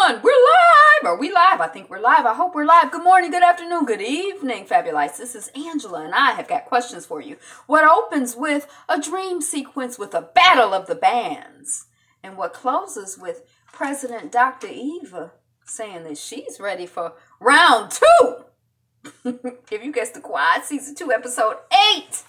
everyone. We're live. Are we live? I think we're live. I hope we're live. Good morning, good afternoon, good evening, Fabulites. This is Angela, and I have got questions for you. What opens with a dream sequence with a battle of the bands? And what closes with President Dr. Eva saying that she's ready for round 2? If you guessed the quad, season 2, episode 8.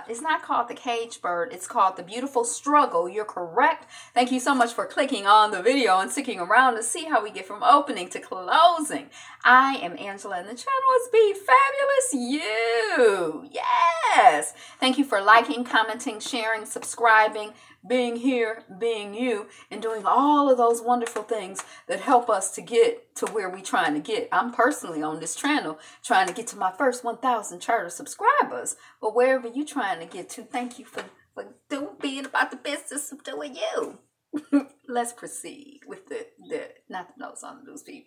It's not called The Cage Bird. It's called The Beautiful Struggle. You're correct. Thank you so much for clicking on the video and sticking around to see how we get from opening to closing. I am Angela, and the channel is Be Fabulous You. Yes. Thank you for liking, commenting, sharing, subscribing, being here, being you, and doing all of those wonderful things that help us to get to where we're trying to get. I'm personally on this channel trying to get to my first 1,000 charter subscribers. But wherever you're trying to get to, thank you for being about the business of doing you. Let's proceed with the not the notes on the news feed,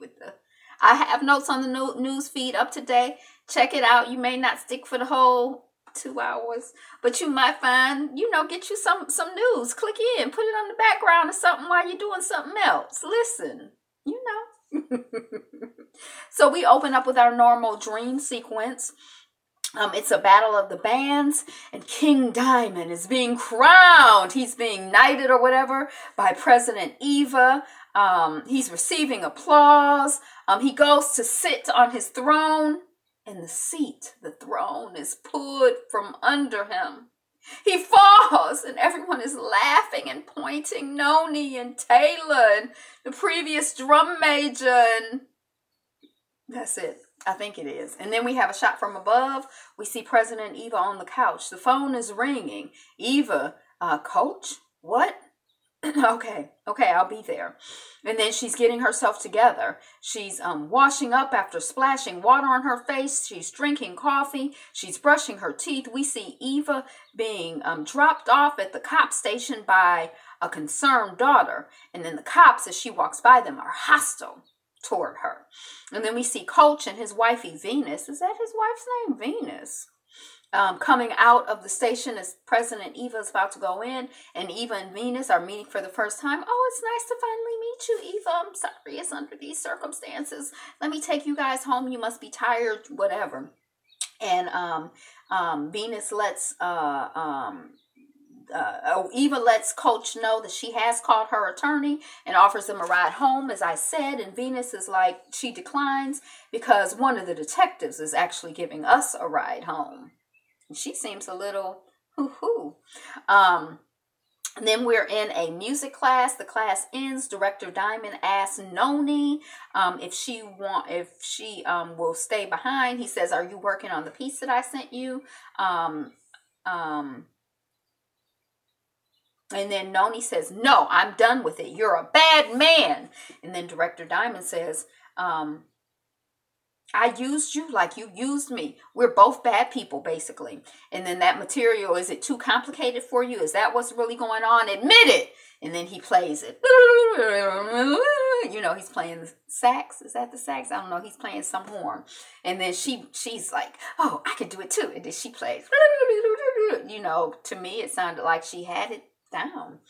I have notes on the news feed up today. Check it out. You may not stick for the whole 2 hours, but you might find, get you some news. Click in, put it on the background or something while you're doing something else. Listen, So we open up with our normal dream sequence. It's a battle of the bands, and King Diamond is being crowned. He's being knighted or whatever by President Eva. He's receiving applause. He goes to sit on his throne, and the throne is pulled from under him. He falls, and everyone is laughing and pointing. Noni and Taylor and the previous drum major, and that's it. I think it is. And then we have a shot from above. We see President Eva on the couch. The phone is ringing. Eva, coach? What? Okay, I'll be there. And then she's getting herself together. She's washing up after splashing water on her face. She's drinking coffee. She's brushing her teeth. We see Eva being dropped off at the cop station by a concerned daughter. And then the cops, as she walks by them, are hostile toward her. And then we see Coach and his wifey Venus. Is that his wife's name? Venus. Coming out of the station as President Eva is about to go in, and Eva and Venus are meeting for the first time. Oh, it's nice to finally meet you, Eva. I'm sorry it's under these circumstances. Let me take you guys home. You must be tired, whatever. And Venus lets Eva lets Coach know that she has called her attorney and offers them a ride home, as I said. And Venus is like, she declines because one of the detectives is actually giving us a ride home. And she seems a little hoo-hoo. And then we're in a music class. The class ends. Director Diamond asks Noni if she will stay behind. He says, "Are you working on the piece that I sent you?" And then Noni says, "No, I'm done with it. You're a bad man." And then Director Diamond says, "I used you like you used me. We're both bad people, basically." And then that material, is it too complicated for you? Is that what's really going on? Admit it. And then he plays it. He's playing the sax. Is that the sax? I don't know. He's playing some horn. And then she's like, "Oh, I can do it too." And then she plays. To me, it sounded like she had it down.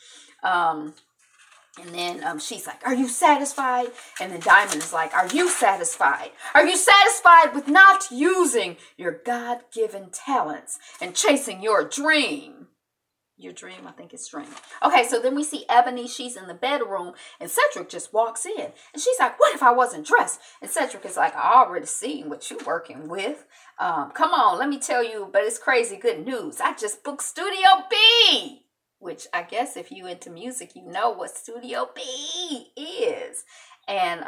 And then she's like, "Are you satisfied?" And then Diamond is like, "Are you satisfied? Are you satisfied with not using your God-given talents and chasing your dream?" Your dream, I think it's dream. Okay, so then we see Ebony. She's in the bedroom, and Cedric just walks in. And she's like, "What if I wasn't dressed?" And Cedric is like, "I already seen what you're working with. Come on, let me tell you, but it's crazy good news. I just booked Studio B." Which I guess if you into music, you know what Studio B is. And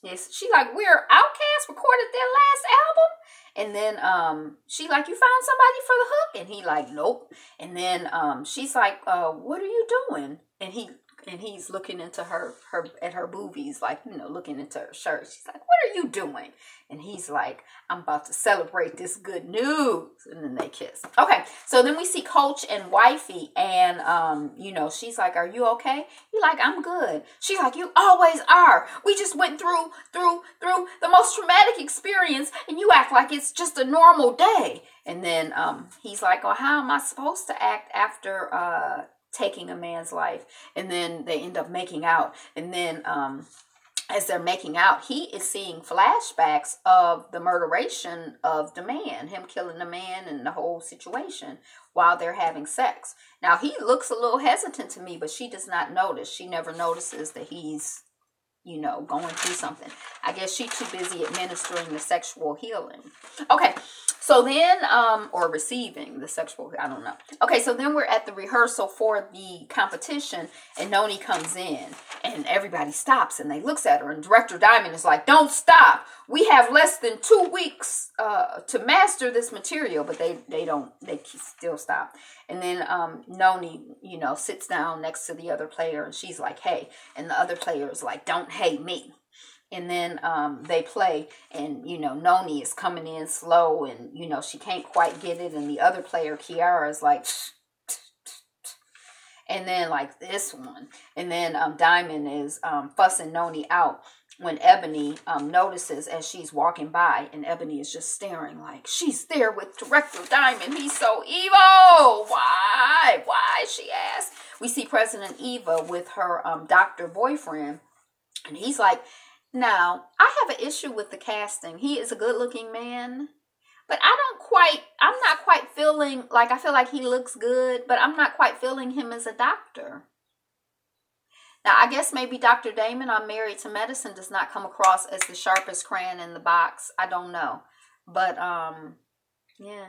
she like, "We're Outkast recorded their last album." And then she like, "You found somebody for the hook?" And he like, "Nope." And then she's like, "What are you doing?" And he's looking into her boobies, like, looking into her shirt. She's like, "What are you doing?" And he's like, "I'm about to celebrate this good news." And then they kiss. Okay, so then we see Coach and Wifey, and she's like, "Are you okay?" He's like, "I'm good." She's like, "You always are. We just went through the most traumatic experience, and you act like it's just a normal day." And then he's like, "Oh, how am I supposed to act after taking a man's life. And then they end up making out. And then as they're making out, he is seeing flashbacks of the murderation of the man, him killing the man and the whole situation while they're having sex. Now, he looks a little hesitant to me, but she does not notice. She never notices that he's, going through something. I guess she's too busy administering the sexual healing. Okay, so then, or receiving the sexual, I don't know. Okay, so then we're at the rehearsal for the competition, and Noni comes in, and everybody stops, and they looks at her, and Director Diamond is like, don't stop. We have less than 2 weeks to master this material, but they still stop. And then Noni, sits down next to the other player, and she's like, hey, and the other player is like, don't hate me. And then they play, and, Noni is coming in slow, and, she can't quite get it. And the other player, Kiara, is like, and then like this one. And then Diamond is fussing Noni out when Ebony notices as she's walking by, and Ebony is just staring like, she's there with Director Diamond. He's so evil. Why? Why? She asked. We see President Eva with her doctor boyfriend, and he's like, now, I have an issue with the casting. He is a good-looking man, but I'm not quite feeling, like, I feel like he looks good, but I'm not quite feeling him as a doctor. Now, I guess maybe Dr. Damon on Married to Medicine does not come across as the sharpest crayon in the box. I don't know. But, yeah.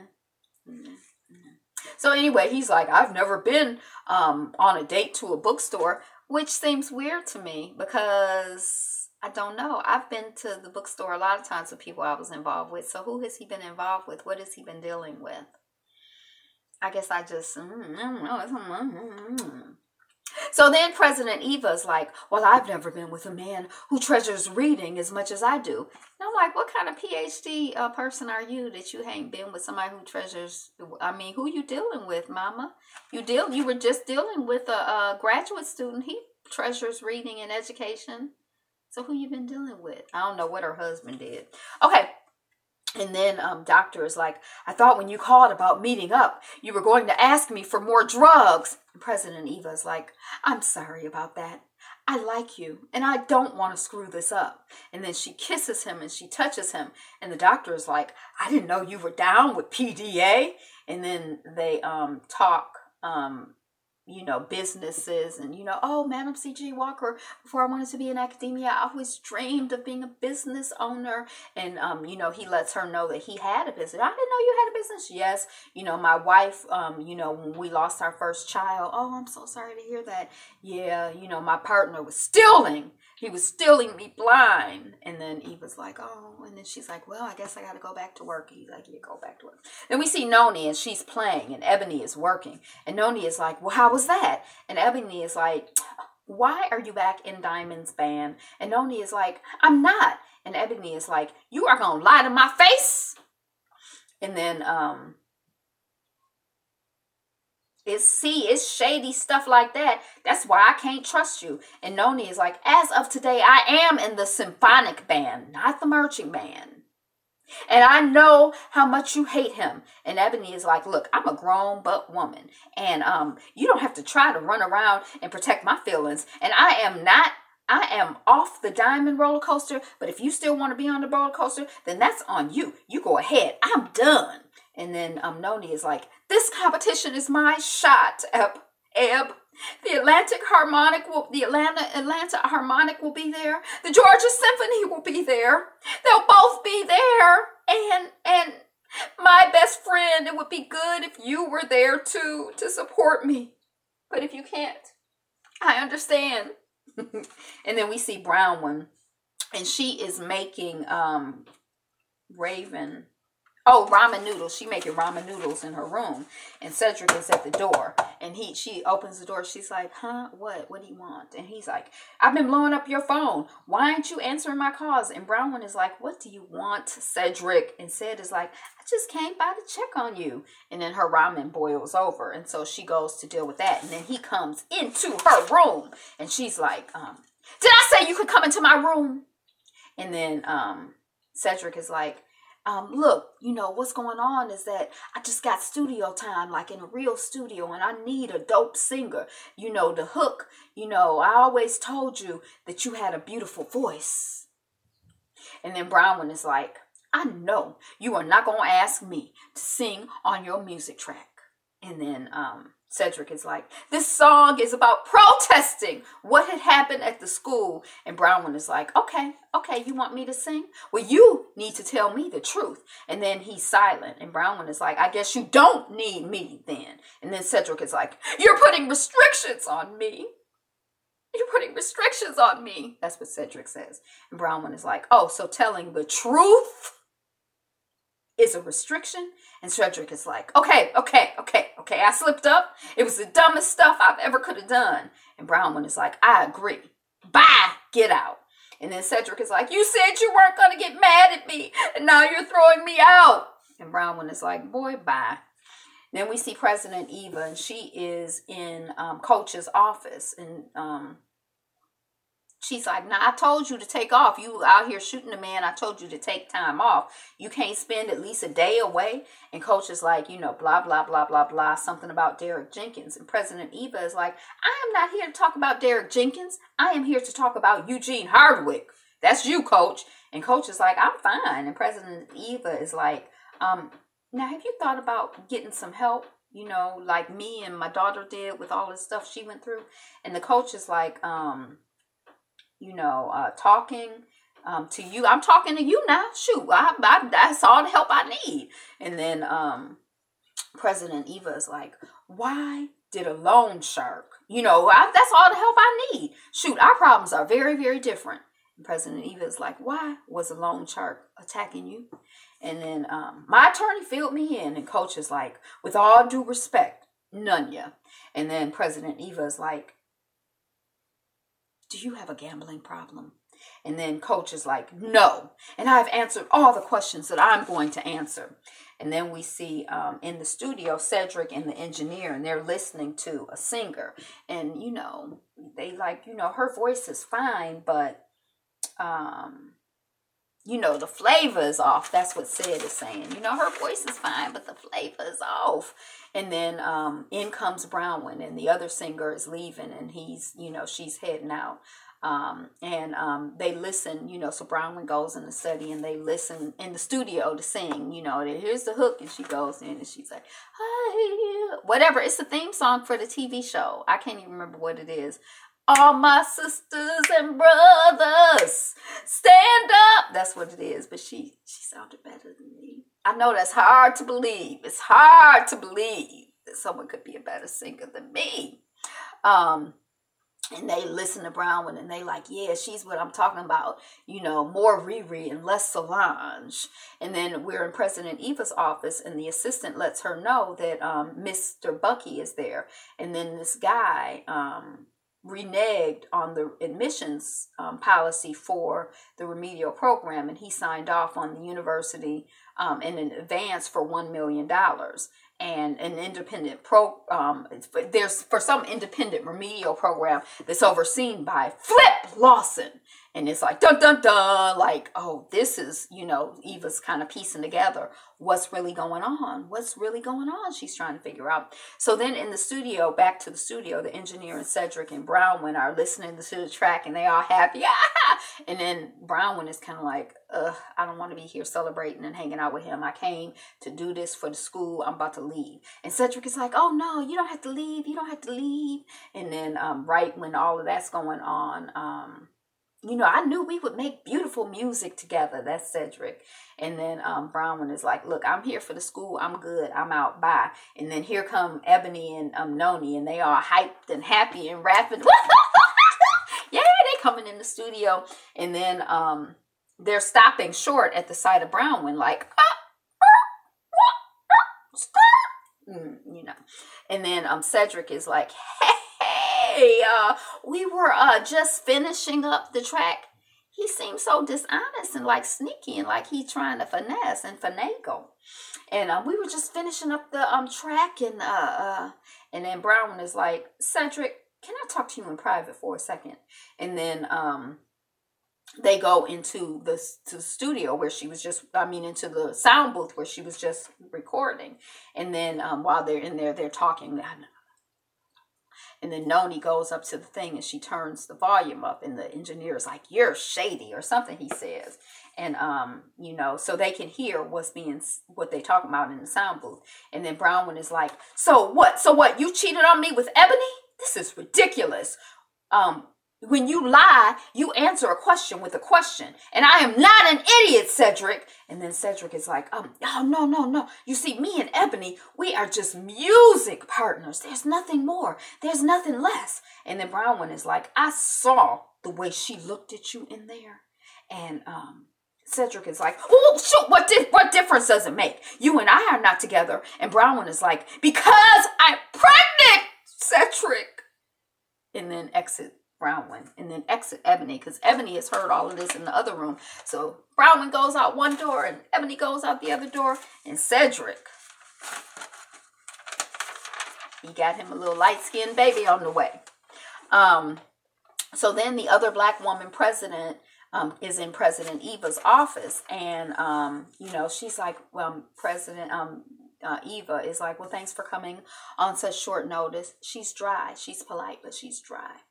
So anyway, he's like, I've never been on a date to a bookstore, which seems weird to me because I don't know. I've been to the bookstore a lot of times with people I was involved with. So who has he been involved with? What has he been dealing with? I guess I just, I don't know. So then President Eva's like, well, I've never been with a man who treasures reading as much as I do. And I'm like, what kind of PhD person are you that you ain't been with somebody who treasures? I mean, who you dealing with, mama? You were just dealing with a graduate student. He treasures reading and education. So who you been dealing with? I don't know what her husband did. Okay. And then doctor is like, I thought when you called about meeting up, you were going to ask me for more drugs. And President Eva is like, I'm sorry about that. I like you, and I don't want to screw this up. And then she kisses him, and she touches him. And the doctor is like, I didn't know you were down with PDA. And then they talk, businesses and, oh, Madam C.G. Walker, before I wanted to be in academia, I always dreamed of being a business owner. And, he lets her know that he had a business. I didn't know you had a business. Yes. My wife, when we lost our first child, oh, I'm so sorry to hear that. Yeah. My partner was stealing. He was stealing me blind. And then Eva's like, oh, and then she's like, well, I guess I got to go back to work. He's like, yeah, go back to work. Then we see Noni, and she's playing, and Ebony is working. And Noni is like, well, how was that? And Ebony is like, why are you back in Diamond's band? And Noni is like, I'm not. And Ebony is like, you are going to lie to my face? And then, it's shady stuff like that. That's why I can't trust you. And Noni is like, as of today, I am in the symphonic band, not the marching band. And I know how much you hate him. And Ebony is like, look, I'm a grown butt woman. And you don't have to try to run around and protect my feelings. And I am off the Diamond roller coaster. But if you still want to be on the roller coaster, then that's on you. You go ahead. I'm done. And then Noni is like, this competition is my shot, Eb. The Atlanta Harmonic will be there. The Georgia Symphony will be there. They'll both be there. And my best friend, it would be good if you were there too to support me. But if you can't, I understand. And then we see Brown One, and she is making ramen noodles. She making ramen noodles in her room, and Cedric is at the door, and she opens the door. She's like, huh, what do you want? And he's like, I've been blowing up your phone. Why aren't you answering my calls? And Brown One is like, what do you want, Cedric? And Ced is like, I just came by to check on you. And then her ramen boils over, and so she goes to deal with that. And then he comes into her room, and she's like, did I say you could come into my room? And then Cedric is like, look, what's going on is that I just got studio time, like in a real studio, and I need a dope singer, the hook, I always told you that you had a beautiful voice. And then Bronwyn is like, I know you are not going to ask me to sing on your music track. And then Cedric is like, this song is about protesting what had happened at the school. And Bronwyn is like, okay, you want me to sing? Well, you need to tell me the truth. And then he's silent. And Bronwyn is like, I guess you don't need me then. And then Cedric is like, you're putting restrictions on me. You're putting restrictions on me. That's what Cedric says. And Bronwyn is like, oh, so telling the truth is a restriction? And Cedric is like, okay, I slipped up. It was the dumbest stuff I've ever could have done. And Bronwyn is like, I agree. Bye, get out. And then Cedric is like, you said you weren't going to get mad at me, and now you're throwing me out. And Bronwyn is like, boy, bye. Then we see President Eva, and she is in Coach's office. And she's like, nah, I told you to take off. You out here shooting a man. I told you to take time off. You can't spend at least a day away. And Coach is like, blah, blah, blah, blah, blah, something about Derek Jenkins. And President Eva is like, I am not here to talk about Derek Jenkins. I am here to talk about Eugene Hardwick. That's you, Coach. And Coach is like, I'm fine. And President Eva is like, now, have you thought about getting some help, like me and my daughter did with all the stuff she went through? And the coach is like, talking to you. I'm talking to you now. Shoot, that's all the help I need. And then President Eva is like, why did a loan shark? That's all the help I need. Shoot, our problems are very, very different. And President Eva is like, why was a loan shark attacking you? And then my attorney filled me in, and Coach is like, with all due respect, Nunya. And then President Eva is like, do you have a gambling problem? And then Coach is like, no. And I've answered all the questions that I'm going to answer. And then we see in the studio, Cedric and the engineer, and they're listening to a singer. And, they like, her voice is fine, but the flavor is off. That's what Sid is saying. Her voice is fine, but the flavor is off. And then in comes Bronwyn, and the other singer is leaving, and he's, she's heading out. And they listen, so Bronwyn goes in the study, and they listen in the studio to sing, here's the hook, and she goes in, and she's like, hi, whatever. It's the theme song for the TV show. I can't even remember what it is. All my sisters and brothers, stand up. That's what it is. But she sounded better than me. I know that's hard to believe. It's hard to believe that someone could be a better singer than me. And they listen to Bronwyn, and they like, yeah, she's what I'm talking about. More Riri and less Solange. And then we're in President Eva's office, and the assistant lets her know that Mr. Bucky is there. And then this guy reneged on the admissions policy for the remedial program, and he signed off on the university in an advance for $1 million. And an independent there's for some independent remedial program that's overseen by Flip Lawson. And it's like, dun, dun, dun, like, oh, this is, Eva's kind of piecing together what's really going on. What's really going on? She's trying to figure out. So then in the studio, back to the studio, the engineer and Cedric and Bronwyn are listening to the track, and they all happy. And then Bronwyn is kind of like, I don't want to be here celebrating and hanging out with him. I came to do this for the school. I'm about to leave. And Cedric is like, oh, no, you don't have to leave. You don't have to leave. And then right when all of that's going on, I knew we would make beautiful music together. That's Cedric. And then Bronwyn is like, look, I'm here for the school. I'm good. I'm out. Bye. And then here come Ebony and Noni, and they are hyped and happy and rapping. Yeah, they coming in the studio. And then they're stopping short at the sight of Bronwyn, like, stop. And then Cedric is like, hey, we were just finishing up the track. He seems so dishonest and like sneaky, and like he's trying to finesse and finagle. And we were just finishing up the track, and then Bronwyn is like, Cedric, can I talk to you in private for a second? And then they go into the studio where she was just, into the sound booth where she was just recording. And then while they're in there, they're talking. And then Noni goes up to the thing and she turns the volume up, and the engineer is like, "You're shady," or something he says. And, so they can hear what they talking about in the sound booth. And then Brownwood is like, So what? You cheated on me with Ebony? This is ridiculous. When you lie, you answer a question with a question. And I am not an idiot, Cedric. And then Cedric is like, oh, no. You see, me and Ebony, we are just music partners. There's nothing more. There's nothing less. And then Brownwood is like, I saw the way she looked at you in there. And Cedric is like, oh, shoot, what difference does it make? You and I are not together. And Brownwood is like, because I'm pregnant, Cedric. And then exit Brownwood, and then exit Ebony, because Ebony has heard all of this in the other room. So Brownwood goes out one door and Ebony goes out the other door, and Cedric, he got him a little light-skinned baby on the way. So then the other black woman president is in President Eva's office, and she's like, President Eva is like, well, thanks for coming on such short notice. She's dry. She's polite, but she's dry.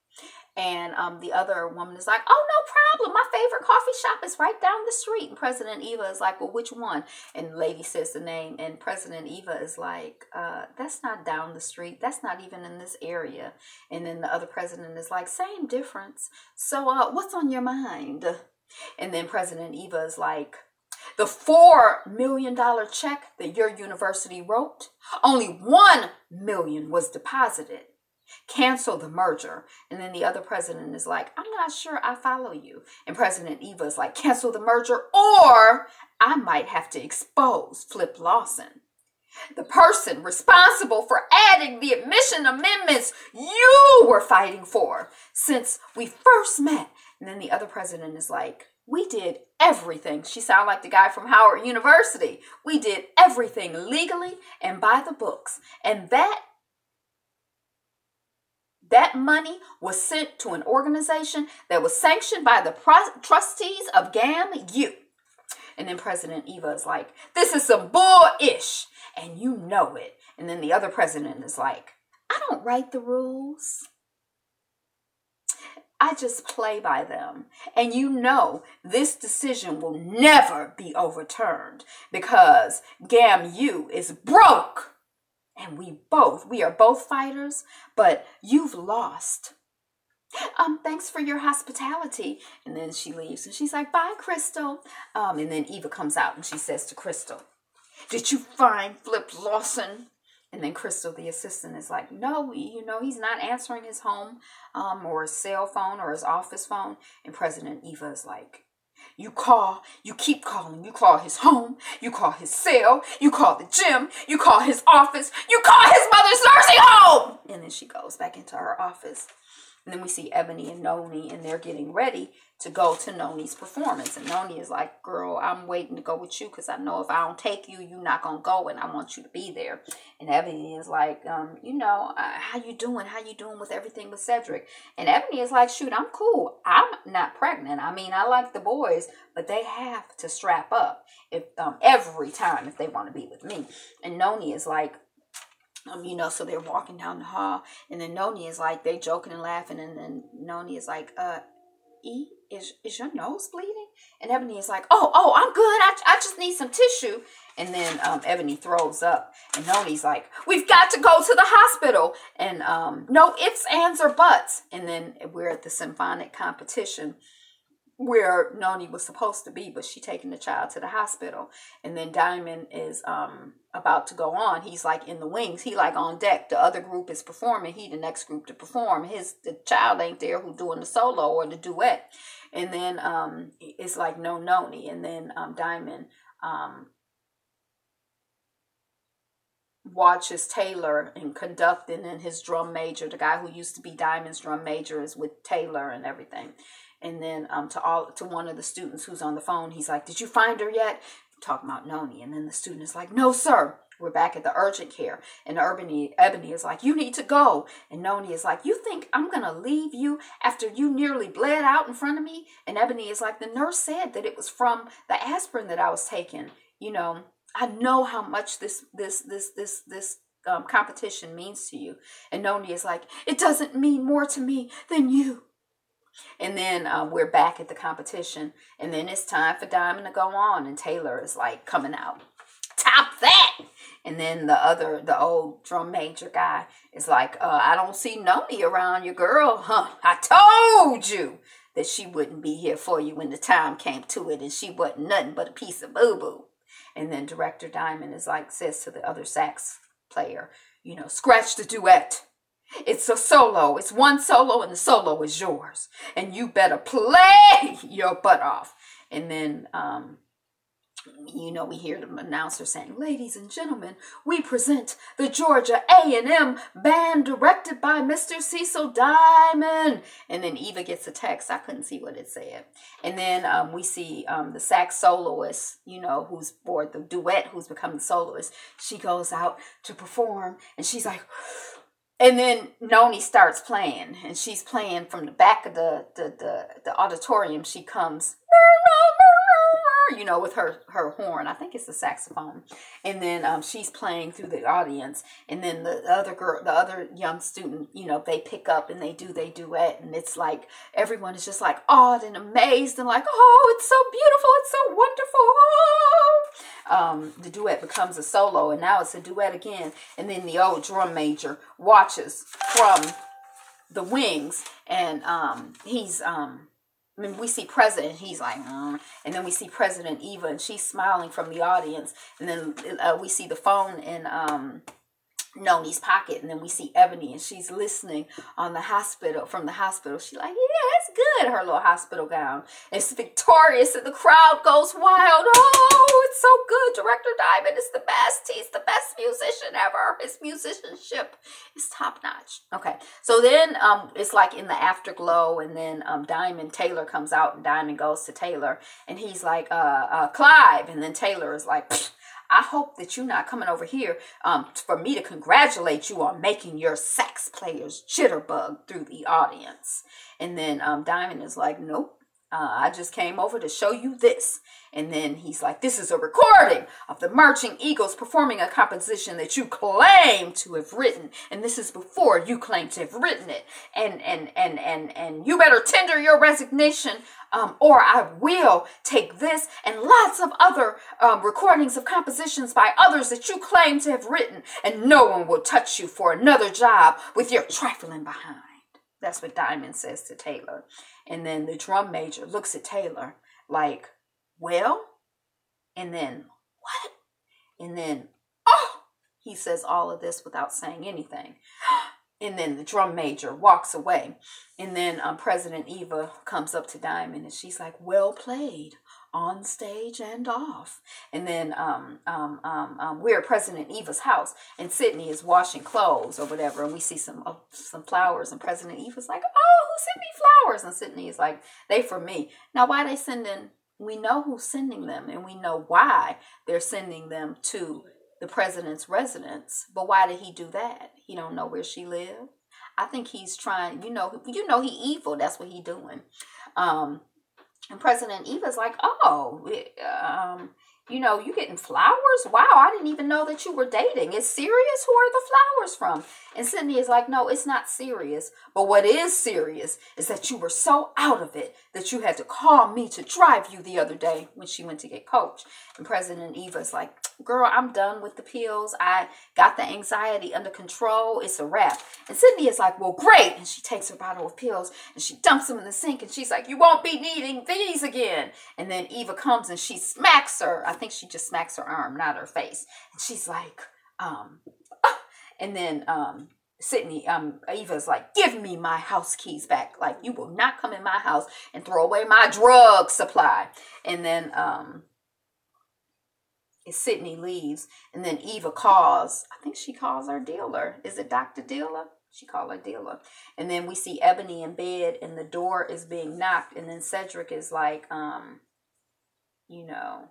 And the other woman is like, oh, no problem. My favorite coffee shop is right down the street. And President Eva is like, well, which one? And the lady says the name. And President Eva is like, that's not down the street. That's not even in this area. And then the other president is like, same difference. So what's on your mind? And then President Eva is like, the $4 million check that your university wrote, only $1 million was deposited. Cancel the merger. And then the other president is like, I'm not sure I follow you. And President Eva is like, cancel the merger, or I might have to expose Flip Lawson, the person responsible for adding the admission amendments you were fighting for since we first met. And then the other president is like, we did everything. She sounded like the guy from Howard University. We did everything legally and by the books. And that money was sent to an organization that was sanctioned by the trustees of GAMU. And then President Eva is like, this is some bullish, and you know it. And then the other president is like, I don't write the rules. I just play by them. And this decision will never be overturned because GAMU is broke. And we are both fighters, but you've lost. Thanks for your hospitality. And then she leaves and she's like, bye, Crystal. And then Eva comes out and she says to Crystal, did you find Flip Lawson? And then Crystal, the assistant, is like, no, he's not answering his home or his cell phone or his office phone. And President Eva is like, you keep calling. You call his home, you call his cell, you call the gym, you call his office, you call his mother's nursing home. And then she goes back into her office. And then we see Ebony and Noni, and they're getting ready to go to Noni's performance. And Noni is like, girl, I'm waiting to go with you because I know if I don't take you, you're not going to go, and I want you to be there. And Ebony is like, how you doing? How you doing with everything with Cedric? And Ebony is like, shoot, I'm cool. I'm not pregnant. I like the boys, but they have to strap up every time if they want to be with me. And Noni is like, so they're walking down the hall, and then Noni is like, they joking and laughing, and then Noni is like, E, is your nose bleeding? And Ebony is like, oh, I'm good. I just need some tissue. And then Ebony throws up, and Noni's like, we've got to go to the hospital. And no ifs, ands, or buts. And then we're at the symphonic competition where Noni was supposed to be, but she taking the child to the hospital. And then Diamond is about to go on. He's like in the wings. He like on deck. The other group is performing. He the next group to perform. The child ain't there who doing the solo or the duet. And then it's like no Noni. And then Diamond watches Taylor and conducting, and his drum major, the guy who used to be Diamond's drum major, is with Taylor and everything. And then to one of the students who's on the phone, he's like, did you find her yet? Talking about Noni. And then the student is like, no, sir. we're back at the urgent care, and Ebony is like, you need to go. And Noni is like, you think I'm going to leave you after you nearly bled out in front of me? And Ebony is like, the nurse said that it was from the aspirin that I was taking. You know, I know how much this competition means to you. And Noni is like, it doesn't mean more to me than you. And then we're back at the competition. And then it's time for Diamond to go on. And Taylor is like coming out. Top that! And then the old drum major guy is like, I don't see Noni around your girl. Huh? I told you that she wouldn't be here for you when the time came to it. And she wasn't nothing but a piece of boo-boo. And then Director Diamond is like, says to the other sax player, you know, scratch the duet. It's a solo. It's one solo, and the solo is yours. And you better play your butt off. And then, you know, we hear the announcer saying, ladies and gentlemen, we present the Georgia A&M Band directed by Mr. Cecil Diamond. And then Eva gets a text. I couldn't see what it said. And then we see the sax soloist, you know, who's for the duet, who's become the soloist. She goes out to perform, and she's like... And then Noni starts playing, and she's playing from the back of the auditorium. She comes, you know, with her horn. I think it's the saxophone. And then she's playing through the audience. And then the other young student, you know, they pick up and they do their duet. And it's like everyone is just like awed and amazed and like, oh, it's so beautiful. It's so wonderful. Oh. The duet becomes a solo, and now it's a duet again. And then the old drum major watches from the wings, and I mean, we see President, he's like, and then we see President Eva, and she's smiling from the audience, and then we see the phone in Noni's pocket, and then we see Ebony, and she's listening on from the hospital. She's like, yeah, that's good, her little hospital gown. It's victorious, and the crowd goes wild. Oh, it's so good. Director Diamond is the best. He's the best musician ever. His musicianship is top notch. Okay, so then it's like in the afterglow, and then Taylor comes out, and Diamond goes to Taylor, and he's like, Clive, and then Taylor is like, pfft, I hope that you're not coming over here for me to congratulate you on making your sax players jitterbug through the audience. And then Diamond is like, nope, I just came over to show you this. And then he's like, this is a recording of the Marching Eagles performing a composition that you claim to have written. And this is before you claim to have written it. And you better tender your resignation, or I will take this and lots of other recordings of compositions by others that you claim to have written, and no one will touch you for another job with your trifling behind. That's what Diamond says to Taylor. And then the drum major looks at Taylor like, well, and then what? And then, oh, he says all of this without saying anything. And then the drum major walks away. And then President Eva comes up to Diamond, and she's like, well played, on stage and off. And then we're at President Eva's house, and Sydney is washing clothes or whatever, and we see some flowers, and President Eva's like, oh, who sent me flowers? And Sydney is like, they for me. Now, why they sending? We know who's sending them, and we know why they're sending them to the president's residence. But why did he do that? He don't know where she lived. I think he's trying, you know, he evil. That's what he doing. And President Eva's like, oh, you know, you getting flowers? Wow, I didn't even know that you were dating. It's serious? Who are the flowers from? And Sydney is like, no, it's not serious. But what is serious is that you were so out of it that you had to call me to drive you the other day when she went to get coached. And President Eva's like, girl, I'm done with the pills. I got the anxiety under control. It's a wrap. And Sydney is like, well, great. And she takes her bottle of pills and she dumps them in the sink. And she's like, you won't be needing these again. And then Eva comes and she smacks her. I think she just smacks her arm, not her face. And she's like, and then Sydney, Eva's like, give me my house keys back. Like, you will not come in my house and throw away my drug supply. And then Sydney leaves, and then Eva calls. I think she calls her dealer. Is it Dr. Dealer? She called her dealer. And then we see Ebony in bed, and the door is being knocked. And then Cedric is like, you know,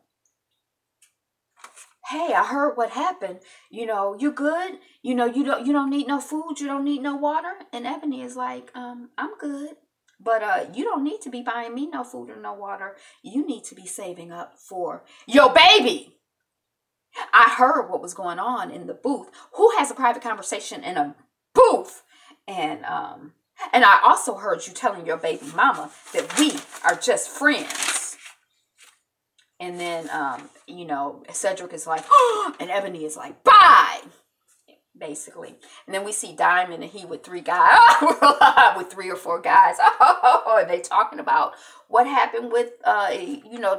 hey, I heard what happened. You good? You don't need no food. You don't need no water. And Ebony is like, I'm good. But you don't need to be buying me no food or no water. You need to be saving up for your baby. I heard what was going on in the booth. Who has a private conversation in a booth? And I also heard you telling your baby mama that we are just friends. And then Cedric is like, oh, and Ebony is like, bye. Basically. And then we see Diamond and he with 3 guys, with 3 or 4 guys. Oh, and they talking about what happened with,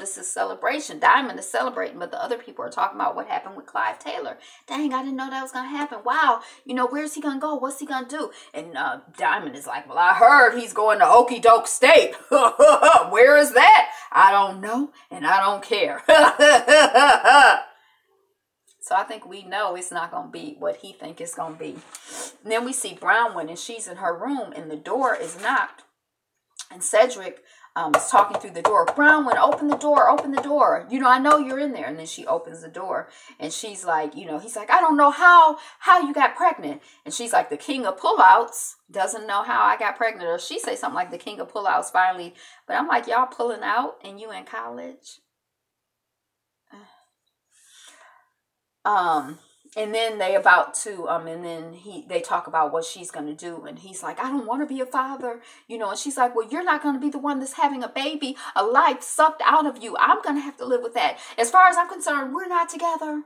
this is celebration. Diamond is celebrating, but the other people are talking about what happened with Clive Taylor. Dang, I didn't know that was going to happen. Wow. Where's he going to go? What's he going to do? And Diamond is like, well, I heard he's going to Okie Doke State. Where is that? I don't know, and I don't care. So I think we know it's not going to be what he think it's going to be. And then we see Bronwyn, and she's in her room, and the door is knocked. And Cedric is talking through the door. Bronwyn, open the door, open the door. I know you're in there. And then she opens the door, and she's like, he's like, I don't know how you got pregnant. And she's like, the king of pullouts doesn't know how I got pregnant. Or she say something like the king of pullouts finally. But I'm like, y'all pulling out, and you in college? And then they about to, and then they talk about what she's going to do. And he's like, I don't want to be a father, and she's like, well, you're not going to be the one that's having a baby, a life sucked out of you. I'm going to have to live with that. As far as I'm concerned, we're not together.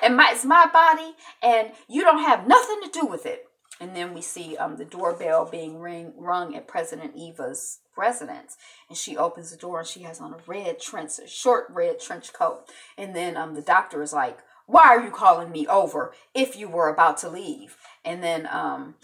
And it's my body, and you don't have nothing to do with it. And then we see the doorbell being rung at President Eva's residence. And she opens the door, and she has on a short red trench coat. And then the doctor is like, why are you calling me over if you were about to leave? And then and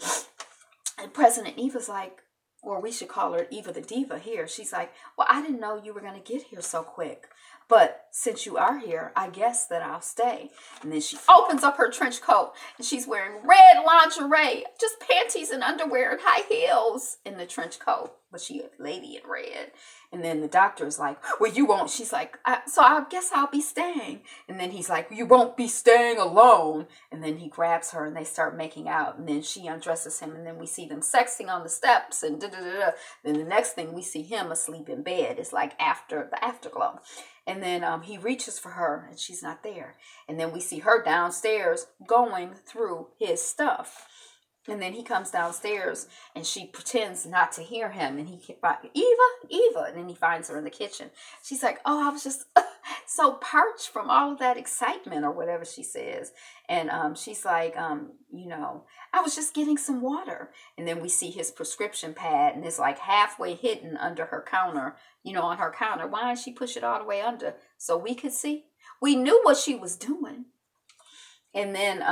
President Eva's like, or we should call her Eva the Diva here. She's like, well, I didn't know you were going to get here so quick. But since you are here, I guess that I'll stay. And then she opens up her trench coat, and she's wearing red lingerie, just panties and underwear and high heels in the trench coat. But she a lady in red. And then the doctor is like, well, you won't. She's like, so I guess I'll be staying. And then he's like, you won't be staying alone. And then he grabs her, and they start making out. And then she undresses him, and then we see them sexting on the steps. And da-da-da-da. Then the next thing, we see him asleep in bed. It's like after the afterglow. And then he reaches for her, and she's not there. And then we see her downstairs going through his stuff. And then he comes downstairs, and she pretends not to hear him. And he Eva. And then he finds her in the kitchen. She's like, oh, I was just so parched from all of that excitement, or whatever she says. And she's like, I was just getting some water. And then we see his prescription pad, and it's like halfway hidden under her counter, on her counter. Why didn't she push it all the way under so we could see? We knew what she was doing. And then,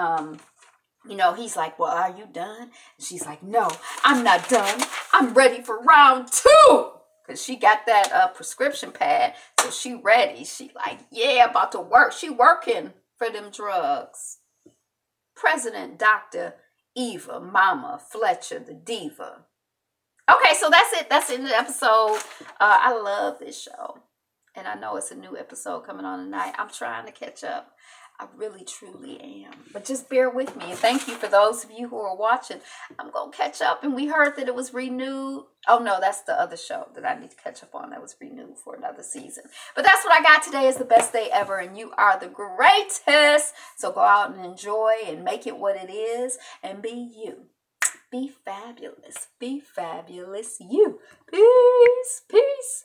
he's like, well, are you done? And she's like, no, I'm not done. I'm ready for round 2. Because she got that prescription pad. So she ready. She like, yeah, about to work. She working for them drugs. President Dr. Eva Mama Fletcher, the diva. Okay, so that's it. That's the end of the episode. I love this show. And I know it's a new episode coming on tonight. I'm trying to catch up. I really, truly am. But just bear with me. And thank you for those of you who are watching. I'm going to catch up. And we heard that it was renewed. Oh, no, that's the other show that I need to catch up on that was renewed for another season. But that's what I got today. Is the best day ever. And you are the greatest. So go out and enjoy and make it what it is. And be you. Be fabulous. Be fabulous you. Peace. Peace.